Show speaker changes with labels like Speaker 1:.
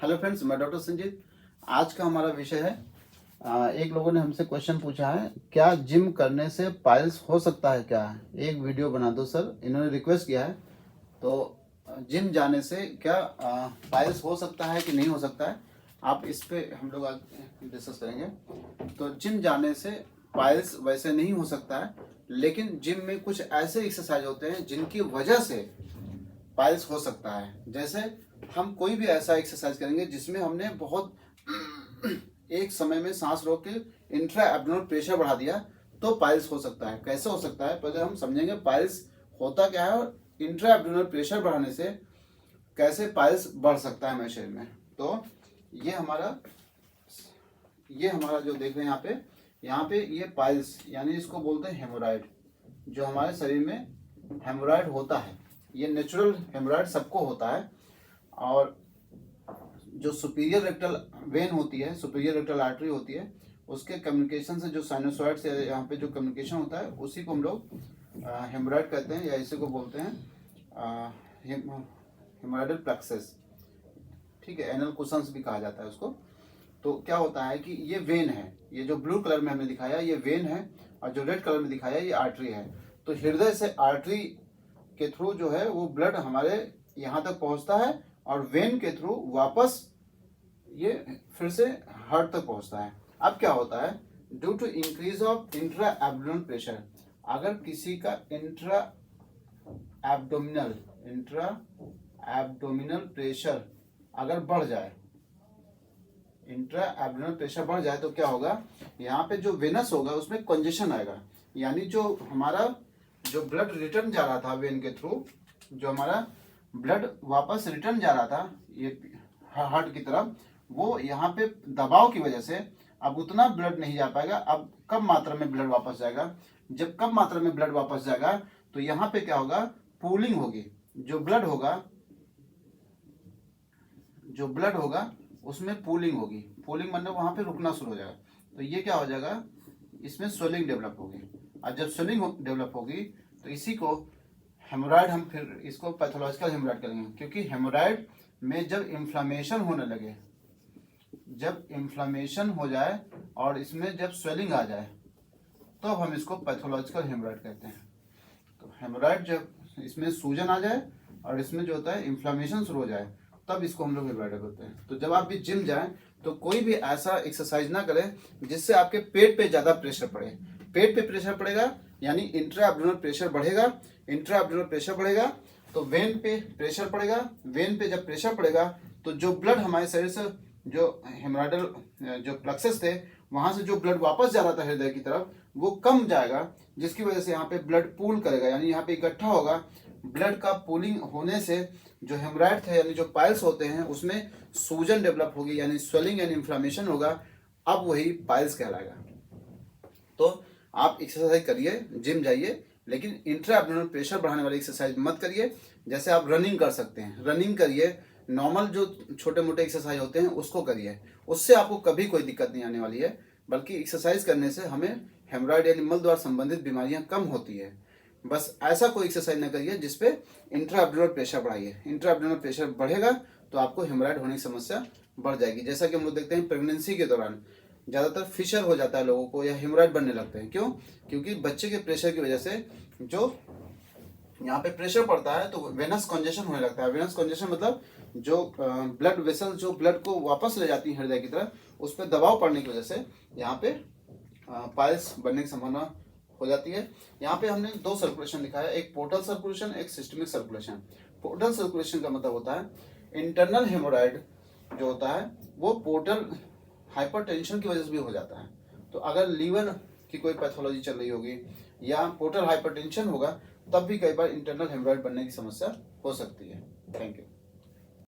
Speaker 1: Hello friends, मैं doctor Sanjeet. आज का हमारा विषय है एक लोगों ने हमसे क्वेश्चन पूछा है, क्या जिम करने से पाइल्स हो सकता है क्या? एक वीडियो बना दो सर, इन्होंने रिक्वेस्ट किया है। तो जिम जाने से क्या पाइल्स हो सकता है कि नहीं हो सकता है, आप इस पे हम लोग आज डिस्कस करेंगे। तो जिम जाने से पाइल्स वैसे नहीं हो सकता है, लेकिन जिम में कुछ ऐसे एक्सरसाइज होते हैं जिनकी वजह से पाइल्स हो सकता है। जैसे हम कोई भी ऐसा एक्सरसाइज करेंगे जिसमें हमने बहुत एक समय में सांस रोक के इंट्रा एब्डोमिनल प्रेशर बढ़ा दिया, तो पाइल्स हो सकता है। कैसे हो सकता है, पहले हम समझेंगे पाइल्स होता क्या है और इंट्रा एब्डोमिनल प्रेशर बढ़ाने से कैसे पाइल्स बढ़ सकता है हमारे शरीर में। तो ये हमारा जो देख रहे हैं यहाँ पे ये पाइल्स यानी इसको बोलते हैं हेमोराइड। जो हमारे शरीर में हेमोराइड होता है, ये नेचुरल हेमोराइड सबको होता है। और जो सुपीरियर रेक्टल वेन होती है, सुपीरियर रेक्टल आर्टरी होती है, उसके कम्युनिकेशन से जो साइनोसॉइड से यहाँ पे जो कम्युनिकेशन होता है उसी को हम लोग हेमोराइड कहते हैं, या इसी को बोलते हैं हेमोराइडल प्लेक्सस। ठीक है, एनल कुशंस भी कहा जाता है उसको। तो क्या होता है कि ये वेन है, ये जो ब्लू कलर में हमने दिखाया ये वेन है, और जो रेड कलर में दिखाया ये आर्टरी है। तो हृदय से आर्टरी के थ्रू जो है वो ब्लड हमारे यहाँ तक पहुँचता है, और वेन के थ्रू वापस ये फिर से हार्ट तक पहुँचता है। अब क्या होता है, due to increase of intra abdominal pressure, अगर किसी का इंट्रा एब्डोमिनल प्रेशर अगर बढ़ जाए, इंट्रा एब्डोमिनल प्रेशर बढ़ जाए, तो क्या होगा, यहाँ पे जो वेनस होगा उसमें कंजेशन आएगा। यानी जो हमारा जो ब्लड रिटर्न जा रहा था वेन के थ्रू, जो हमारा ब्लड वापस रिटर्न जा रहा था ये हार्ट की तरफ, वो यहाँ पे दबाव की वजह से अब उतना ब्लड नहीं जा पाएगा। अब कम मात्रा में ब्लड वापस जाएगा। जब कम मात्रा में ब्लड वापस जाएगा तो यहाँ पे क्या होगा, पूलिंग होगी। जो ब्लड होगा उसमें पूलिंग होगी। पूलिंग मतलब वहाँ पे रुकना शुरू हो जाएगा। तो ये क्या हो जाएगा, इसमें स्वेलिंग डेवलप होगी। और जब स्वेलिंग डेवलप होगी तो इसी को हेमोराइड, हम फिर इसको पैथोलॉजिकल हेमोराइड करेंगे। क्योंकि हेमोराइड में जब इन्फ्लामेशन होने लगे, जब इन्फ्लामेशन हो जाए और इसमें जब स्वेलिंग आ जाए, तो हम इसको पैथोलॉजिकल हेमोराइड कहते हैं। तो हेमोराइड जब इसमें सूजन आ जाए और इसमें जो होता है इन्फ्लामेशन शुरू हो जाए, तब इसको हम लोग हेमोराइड बोलते हैं। तो जब आप भी जिम जाएं तो कोई भी ऐसा एक्सरसाइज ना करें जिससे आपके पेट पे ज़्यादा प्रेशर पड़े। पेट पे प्रेशर पड़ेगा यानी इंट्रा एब्डोमिनल प्रेशर बढ़ेगा। इंट्रा एब्डोमिनल प्रेशर बढ़ेगा तो वेन पे प्रेशर पड़ेगा। वेन पे जब प्रेशर पड़ेगा तो जो ब्लड हमारे शरीर से, जो हेमोराइडल जो प्लेक्सस थे, वहाँ से जो ब्लड वापस जा रहा था हृदय की तरफ, वो कम जाएगा, जिसकी वजह से यहाँ पे ब्लड पूल करेगा, यानी यहाँ पे इकट्ठा होगा। ब्लड का पूलिंग होने से जो हेमोराइड थे यानी जो पाइल्स होते हैं उसमें सूजन डेवलप होगी, यानी स्वेलिंग एंड इन्फ्लामेशन होगा। अब वही पाइल्स कहलाएगा। तो आप एक्सरसाइज करिए, जिम जाइए, लेकिन इंट्रा एब्डोमिनल प्रेशर बढ़ाने वाली एक्सरसाइज मत करिए। जैसे आप रनिंग कर सकते हैं, रनिंग करिए। नॉर्मल जो छोटे मोटे एक्सरसाइज होते हैं उसको करिए, उससे आपको कभी कोई दिक्कत नहीं आने वाली है। बल्कि एक्सरसाइज करने से हमें हेमोराइड यानी मल द्वार संबंधित बीमारियां कम होती है। बस ऐसा कोई एक्सरसाइज ना करिए जिसपे इंट्रा एब्डोमिनल प्रेशर बढ़ाइए। इंट्रा एब्डोमिनल प्रेशर बढ़ेगा तो आपको हेमोराइड होने की समस्या बढ़ जाएगी। जैसा कि हम लोग देखते हैं प्रेगनेंसी के दौरान ज़्यादातर फिशर हो जाता है लोगों को, या हेमोराइड बनने लगते हैं। क्यों? क्योंकि बच्चे के प्रेशर की वजह से जो यहाँ पे प्रेशर पड़ता है तो वेनस कंजेशन होने लगता है। वेनस कंजेशन मतलब जो ब्लड वेसल जो ब्लड को वापस ले जाती है हृदय की तरफ, उस पर दबाव पड़ने की वजह से यहाँ पे पाइल्स बनने की संभावना हो जाती है। यहाँ पे हमने दो सर्कुलेशन दिखाया, एक पोर्टल सर्कुलेशन, एक सिस्टमिक सर्कुलेशन। पोर्टल सर्कुलेशन का मतलब होता है इंटरनल हेमोराइड जो होता है वो पोर्टल हाइपरटेंशन की वजह से भी हो जाता है। तो अगर लीवर की कोई पैथोलॉजी चल रही होगी या पोर्टल हाइपरटेंशन होगा, तब भी कई बार इंटरनल हेमोराइड बनने की समस्या हो सकती है। Thank you.